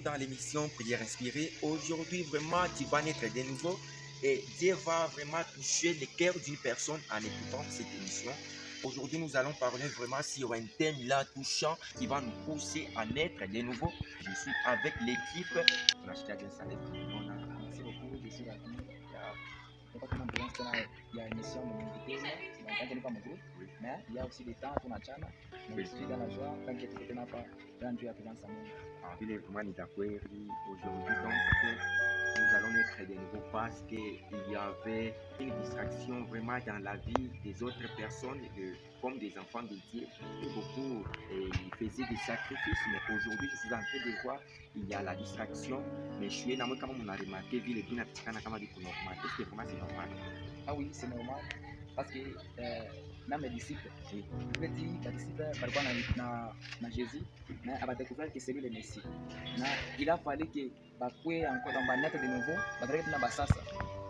retour dans l'émission Prière inspirée. Aujourd'hui, vraiment, tu vas naître de nouveau et Dieu va vraiment toucher le cœur d'une personne en écoutant cette émission. Aujourd'hui, nous allons parler vraiment sur un thème là touchant qui va nous pousser à naître de nouveau. Je suis avec l'équipe. On a acheté à bien salé. Merci beaucoup, je suis ravi. Il y a une émission de l'invitation, c'est longtemps qu'elle n'est pas mon groupe, mais il y a aussi des temps pour la chana. Donc je suis dans la joie, tant que tu n'as pas rendu à présence à moi. Vile vraiment nitakweli aujourd'hui donc nous allons être de nouveau parce qu'il y avait une distraction vraiment dans la vie des autres personnes comme des enfants de Dieu. Et beaucoup ils faisaient des sacrifices, mais aujourd'hui je suis en train de voir il y a la distraction, mais je suis là comme on a remarqué vu les bien comme normal. Est-ce que vraiment c'est normal? Ah oui, c'est normal parce que même les disciples, je veux dire, les disciples par rapport à Jésus, mais ils ont découvert que c'est lui le Messie. Il a fallu que bakwe encore dans naître de nouveau, bakwe na basasa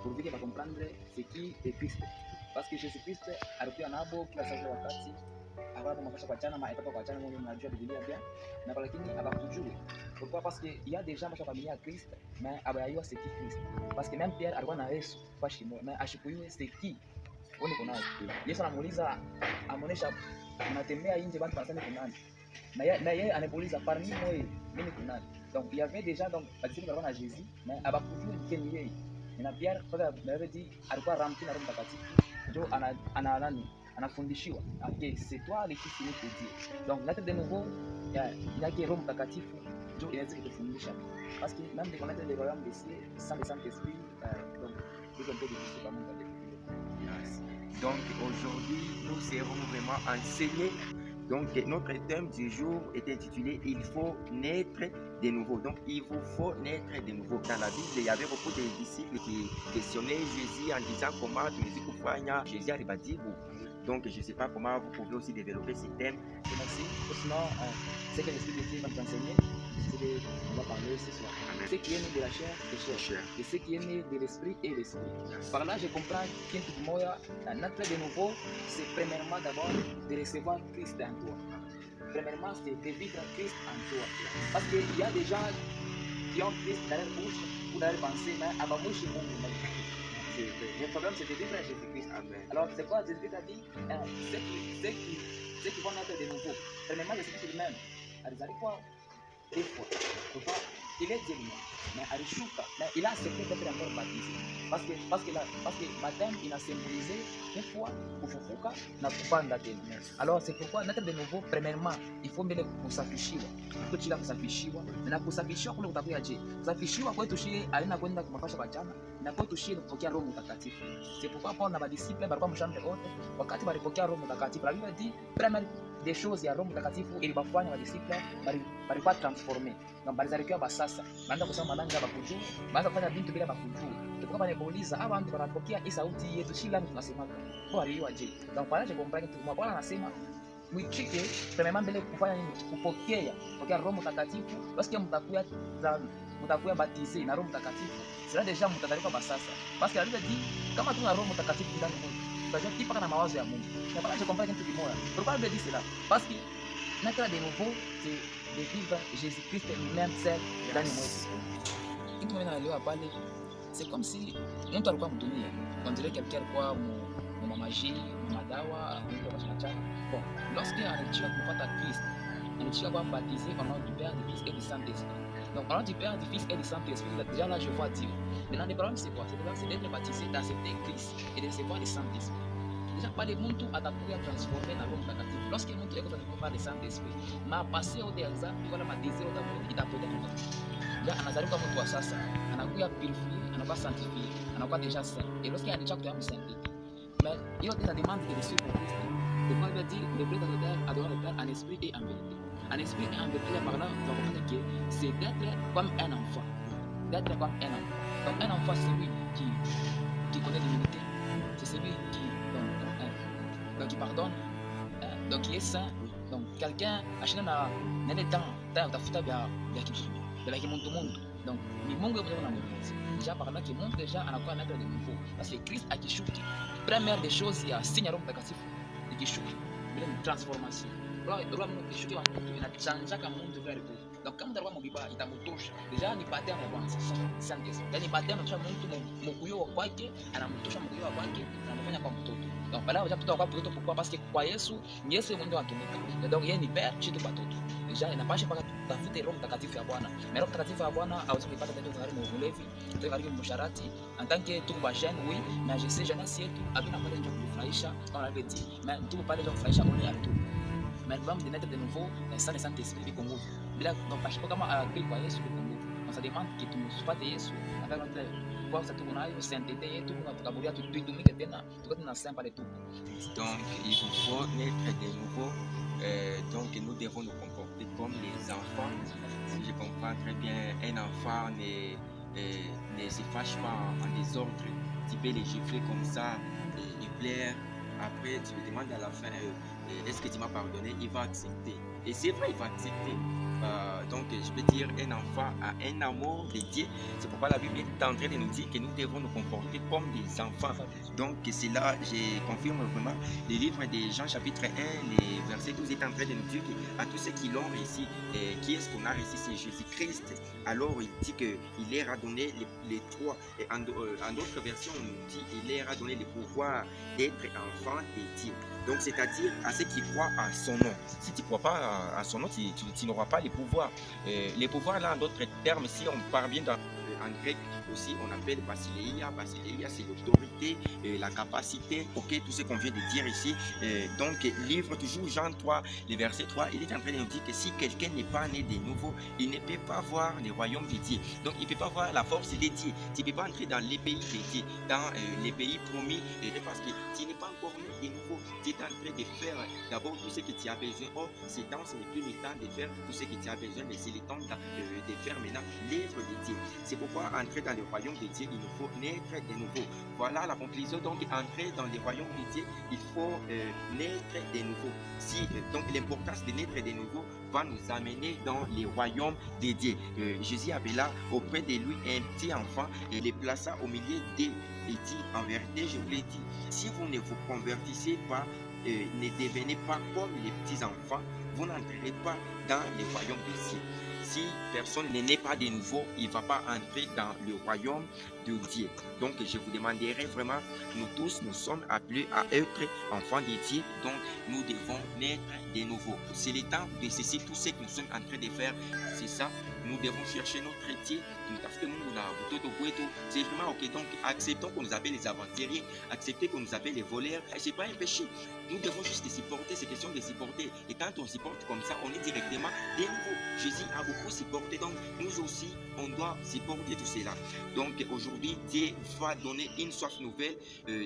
pour vite comprendre ce qui est Christ. Parce que Jésus-Christ alikuwa nabo kila saa wakati avant mafasha kwa chana maetapa kwa chana mimi najua Biblia bien na lakini abakujua. Pourquoi? Parce que il y a des gens qui familia Christ mais abayayua c'est qui Christ. Parce que même Pierre alikuwa na Yesu kwa shimo mais ashikuyue c'est qui. Woni kuna Yesu anamuuliza amonesha unatembea nje watu wanasema kunani. Na yeye anamuuliza parmi moi mimi kunani. Donc il y avait déjà donc disciples walikuwa na Jésus mais abakujua ni yeye. Na Pierre kwa sababu dit alikuwa rempli na Roho Mtakatifu. Ndio anafundishiwa okay, c'est toi le fils unique de Dieu. Donc naître de nouveau il y a que Roho Mtakatifu ndio inaweza kutufundisha parce que même de connaître le royaume des cieux sans le Saint-Esprit donc c'est un peu difficile pour nous. Donc aujourd'hui nous serons vraiment enseignés. Donc notre thème du jour est intitulé « Il faut naître de nouveau ». Donc il vous faut naître de nouveau. Dans la Bible, il y avait beaucoup de disciples qui questionnaient Jésus en disant comment tu les écoutes. Jésus a dit « Donc je ne sais pas comment vous pouvez aussi développer ce thème. » Merci. Sinon, c'est que l'Esprit de Dieu va nous enseigner. On va parler ce soir. Ce qui est né de la chair est chair. Et ce qui est né de l'esprit est l'esprit. Par là, je comprends qu'un tout moya, notre de nouveau, c'est premièrement d'abord de recevoir Christ en toi. Premièrement, c'est de vivre Christ en toi. Parce qu'il y a des gens qui ont Christ dans leur bouche ou dans leur pensée, mais à ma bouche, ils vont vous mettre. Le problème, c'est de vivre Jésus-Christ. Alors, c'est quoi Jésus-Christ a dit? Ceux qui vont naître de nouveau. Premièrement, Jésus-Christ lui-même. Ils arrivent quoi? Des fois, il est Dieu, mais Arishuka, il a accepté d'être encore baptisé. Parce que Madame, il a symbolisé une fois pour Fufuka, n'a pas d'atteindre. Alors, c'est pourquoi, naître de nouveau, premièrement, il faut mettre pour s'afficher. Il faut que s'afficher. Mais pour s'afficher, il faut que tu aies Dieu. S'afficher, il faut toucher, aller dans le mafasha bachana, il faut toucher le poker Roho Mtakatifu. C'est pourquoi, Paul n'a pas disciple, par rapport à chambre haute, wakati bali poker Roho Mtakatifu. La Bible dit, première des choses, il y a Roho Mtakatifu, il va faire les disciples, bali pas transformer. Donc balizalikiwa basasa baanza kusema malanga bakujua baanza kufanya vitu bila bakujua tuko kama nimuuliza hawa watu wanapokea hii sauti yetu shila tunasemaka kwa aliyo aje. Donc pale je comprends que mwa Bwana anasema mwitike premièrement mbele kufanya nini kupokea Roho Mtakatifu parce que mtakuwa baptisé na Roho Mtakatifu c'est déjà mtazaliwa basasa parce que la Bible dit kama tuna Roho Mtakatifu ndani mwetu tutajua kipa na mawazo ya Mungu. Na pale je comprends kitu kimoja pourquoi la Bible dit cela parce que naître de nouveau c'est de vivre Jésus-Christ lui-même seul ndani mwetu. Kitu mimi naelewa pale c'est comme si mtu alikuwa mdunia on dirait quelqu'un alikuwa mu magie mu madawa mtu anachana bon lorsque anachia kupata Christ anachia kwa baptisé au nom du Père, du Fils et du Saint-Esprit. Donc au nom du Père, du Fils et du Saint-Esprit, déjà là je vois Dieu. Maintenant le problème c'est quoi? C'est d'être baptisé, d'accepter Christ et de recevoir le Saint-Esprit. Déjà pale mtu atakuwa transformé na Roho Mtakatifu. Lorsque mtu yuko transformé na Saint-Esprit, ma passé au désert, wala ma désir au d'amour itapotea kwa mtu. Ndio anazaliwa mtu wa sasa, anakuwa purifié, anakuwa sanctifié, anakuwa déjà saint. Et lorsqu'il y a déjà une sainteté. Mais il y a des demandes de suivre Christ. Le Paul veut dire le prêtre de adorer le Père en esprit et en vérité. En esprit et en vérité, par là, on va comprendre que c'est d'être comme un enfant. D'être comme un enfant. Donc un enfant, c'est celui qui connaît l'humilité. C'est celui qui pardonne, donc qui est saint. Donc quelqu'un achina na nene temps utafuta vya kijiji vya kimuntu. Donc ni Mungu yeye mwenyewe anamwongoza. Déjà par là qui montre déjà anakuwa naître de nouveau parce que Christ akishuka première des choses il y a signe Roho Mtakatifu ikishuka bila transformation. Roho Mtakatifu inachanja kama Mungu vile alivyo. Donc kama utakuwa mbiba itamtosha. Deja ni pattern ya kwanza. Asante sana. Yani pattern inatosha mtu mkuyo wa kwake, anamtosha mkuyo wa kwake, anamfanya kwa mtoto. Donc pale wacha mtoto kwa mtoto pourquoi? Parce que kwa Yesu, Yesu mwenyewe anatumika. Donc yeye ni père chez tout watoto. Deja inapasha paka tafute Roho Mtakatifu ya Bwana. Na Roho Mtakatifu ya Bwana hawezi kupata tendo karibu na ulevi, tendo karibu msharati. En tant que tout ba jeune, oui, mais je sais jeunesse yetu abina pale ndio kufurahisha, kama l'avait dit, mais tout pale ndio kufurahisha on est à tout. Mais le de naître de nouveau, ça ne Saint-Esprit du Congo. Bila donc kama akili kwa Yesu du Congo. On se demande que tumfuate Yesu, avec notre kwa sababu tunayo sainteté yetu, tunatukaburia tuitumike tena, tukote na saint pale tu. Donc il faut naître de nouveau. Donc nous devons nous comporter comme les enfants. Si je comprends très bien, un enfant ne se fâche pas en désordre. Tu peux les gifler comme ça, il pleure. Après, tu lui demandes à la fin, est-ce que tu m'as pardonné? Il va accepter. Et c'est vrai, il va accepter. Donc, je peux dire, un enfant a un amour de Dieu. C'est pourquoi la Bible est en train de nous dire que nous devons nous comporter comme des enfants. Donc, c'est là, je confirme vraiment, le livre de Jean chapitre 1, les versets 12 est en train de nous dire qu'à tous ceux qui l'ont réussi, qui est-ce qu'on a réussi? C'est Jésus-Christ. Alors, il dit qu'il leur a donné les trois. Et en d'autres versions, on nous dit qu'il leur a donné le pouvoir d'être enfant de Dieu. Donc, c'est-à-dire à ceux qui croient à son nom. Si tu ne crois pas à son nom, tu n'auras pas les pouvoirs. Les pouvoirs, là, en d'autres termes, si on parvient en grec aussi, on appelle basileia. Basileia, c'est l'autorité, la capacité, ok, tout ce qu'on vient de dire ici. Donc, livre toujours Jean 3, le verset 3, il est en train de nous dire que si quelqu'un n'est pas né de nouveau, il ne peut pas voir le royaume de Dieu. Donc, il ne peut pas voir la force de Dieu. Tu ne peux pas entrer dans les pays de Dieu, dans les pays promis, parce que tu n'es pas encore né de nouveau. Tu es en train de faire d'abord tout ce que tu as besoin. Oh, c'est temps, ce n'est plus le temps de faire tout ce que tu as besoin, mais c'est le temps de faire maintenant l'œuvre de Dieu. C'est pourquoi entrer dans le royaume de Dieu, il nous faut naître de nouveau. Voilà la conclusion. Donc, entrer dans le royaume de Dieu, il faut naître de nouveau. Donc, l'importance de naître de nouveau va nous amener dans le royaume de Dieu. Jésus appela auprès de lui un petit enfant et le plaça au milieu d'eux. Il dit, en vérité, je vous l'ai dit, si vous ne vous convertissez pas, ne devenez pas comme les petits enfants, vous n'entrerez pas dans le royaume de Dieu. Si personne n'est né pas de nouveau, il ne va pas entrer dans le royaume de Dieu. Donc, je vous demanderai vraiment, nous tous, nous sommes appelés à être enfants de Dieu. Donc, nous devons naître de nouveau. C'est le temps de cesser tout ce que nous sommes en train de faire. C'est ça. Nous devons chercher notre Dieu. C'est vraiment ok. Donc, acceptons qu'on nous appelle les aventuriers. Acceptez qu'on nous appelle les voleurs. Ce n'est pas un péché. Nous devons juste supporter. C'est question de supporter. Et quand on supporte comme ça, on est directement de nouveau. Jésus a beaucoup supporté. Donc, nous aussi, on doit supporter tout cela. Donc, aujourd'hui, Dieu va donner une soif nouvelle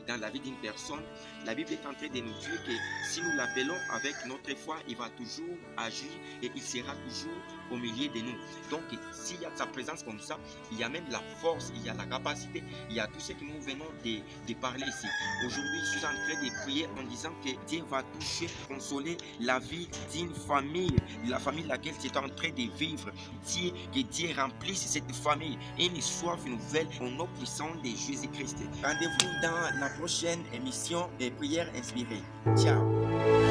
dans la vie d'une personne. La Bible est en train de nous dire que si nous l'appelons avec notre foi, il va toujours agir et il sera toujours au milieu de nous. Donc, s'il y a sa présence comme ça, il y a même la force, il y a la capacité, il y a tout ce que nous venons de parler ici. Aujourd'hui, je suis en train de prier en disant que Dieu va toucher, consoler la vie d'une famille, la famille laquelle tu es en train de vivre. Que Dieu remplisse cette famille et une soif nouvelle au nom puissant de Jésus-Christ. Rendez-vous dans la prochaine émission des prières inspirées. Ciao.